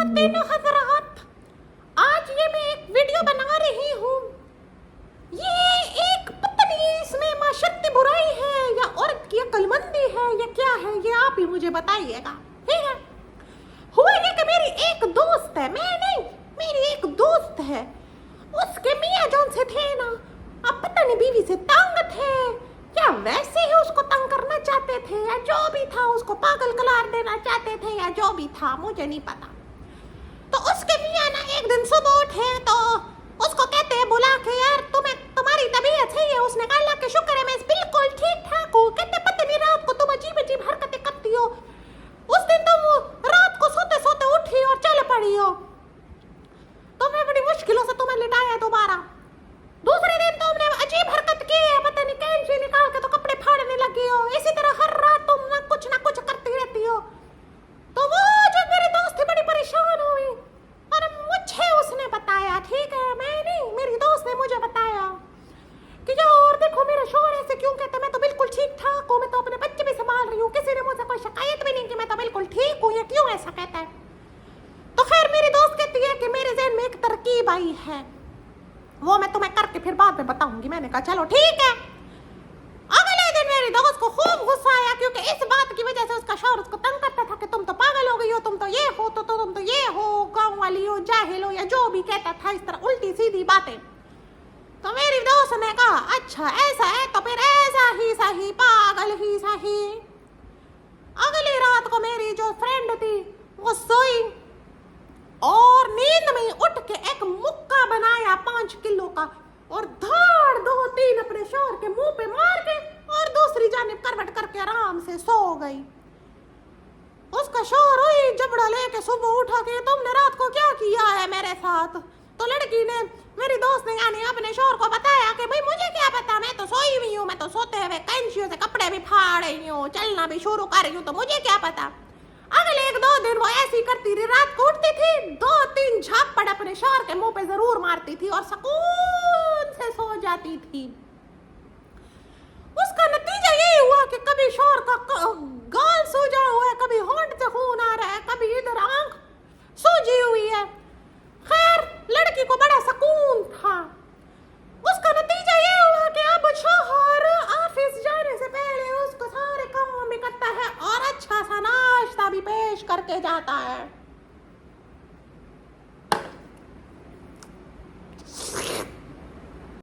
خواتین و حضرات، آج یہ میں ایک ویڈیو بنا رہی ہوں. یہ ایک پتہ نہیں اس میں معاشرتی برائی ہے یا عورت کی عقل مندی ہے یا کیا ہے، یہ آپ ہی مجھے بتائیے گا. ٹھیک ہے. ہوا یہ کہ میری ایک دوست ہے، میں نہیں، میری ایک دوست ہے، اس کے میاں جون سے تھے نا، اب پتہ نہیں بیوی سے تنگ تھے یا ویسے ہی اس کو تنگ کرنا چاہتے تھے یا جو بھی تھا اس کو پاگل قرار دینا چاہتے تھے یا جو بھی تھا مجھے نہیں پتا. تو اس کے میاں نا ایک دن صبح اٹھے تو اس کو کہتے ہیں بلا کے یار تمہاری طبیعت صحیح ہے؟ اس نے کہا اللہ کا شکر ہے میں بالکل ٹھیک ٹھاک ہوں. کہتے پتہ نہیں رات کو تم عجیب عجیب حرکتیں کرتی ہو، اس دن تم رات کو سوتے سوتے اٹھی اور چل پڑی ہو تو میں بڑی مشکلوں سے تمہیں لٹایا دوبارہ. دوسرے دن تم نے عجیب حرکت کی ہے، پتہ نہیں کینچی نکال کے تو کپڑے پھاڑنے لگی ہو. اسی طرح ہر رات تم نہ کچھ کرتی رہتی ہو. تو وہ جو میری دوست تھی بڑی پریشان ہوئی اور مجھے اس نے بتایا، ٹھیک ہے میں نہیں، میری دوست نے مجھے بتایا کہ یار دیکھو میرا شوہر ایسے کیوں کہتا ہے، میں تو بالکل ٹھیک ٹھاک ہوں، میں تو اپنے بچے بھی سنبھال رہی ہوں، کسی نے مجھ سے کوئی شکایت بھی نہیں کہ میں تو بالکل ٹھیک ہوں، یہ کیوں ایسا کہتا ہے. تو خیر میری دوست کہتی ہے کہ میرے ذہن میں ایک ترکیب آئی ہے، وہ میں تمہیں کر کے پھر بعد میں بتاؤں گی. میں نے کہا چلو ٹھیک ہے. اگلے دن میری دوست کو خوب غصہ آیا کیونکہ اس بات کی وجہ سے اس کا شوہر اس کو تنگ کرتا تھا کہ تم تو پاگل ہو گئی ہو، تم تو یہ ہو، تم تو یہ ہو، گاؤں والی ہو، جاہل ہو، یا جو بھی کہتا تھا اس طرح الٹی سیدھی باتیں. تو میری دوست نے کہا اچھا ایسا ہے تو پھر ایسا ہی صحیح، پاگل ہی صحیح. اگلی رات کو میری جو فرینڈ تھی وہ سوئی اور نیند میں اٹھ کے ایک مکہ بنایا 5 کلو کا اور دھاڑ 2-3 اپنے شوہر کے منہ پہ مار کے اور دوسری جانب کروٹ کر کے آرام سے سو گئی. اس کا شوہر ہوئی جبڑا لے کے صبح اٹھا کہ تم نے رات کو کیا کیا ہے میرے ساتھ. تو لڑکی نے، میری دوست نے یعنی اپنے شوہر کو بتایا کہ بھائی مجھے کیا پتا، میں تو سوئی ہوئی ہوں، میں تو سوتے ہوئے کینچیوں سے کپڑے بھی پھاڑ رہی ہوں، چلنا بھی شروع کر رہی ہوں، تو مجھے کیا پتا. اگلے 1-2 دن وہ ایسی کرتی رہی، رات کو اٹھتی تھی 2-3 جھاپڑ اپنے شوہر کے منہ پہ ضرور مارتی تھی اور سکون سے سو جاتی تھی. اس کا نتیجہ یہی ہوا کہ کبھی شوہر کا گال سوجا ہوا ہے، کبھی ہونٹ سے خون آ رہا ہے، کبھی ادھر آنکھ سوجی ہوئی ہے. خیر لڑکی کو بڑا سکون تھا. اس کا نتیجہ یہ ہوا کہ اب شوہر آفس جانے سے پہلے اس کو سارے کام بھی کرتا ہے اور اچھا سا ناشتہ بھی پیش کر کے جاتا ہے.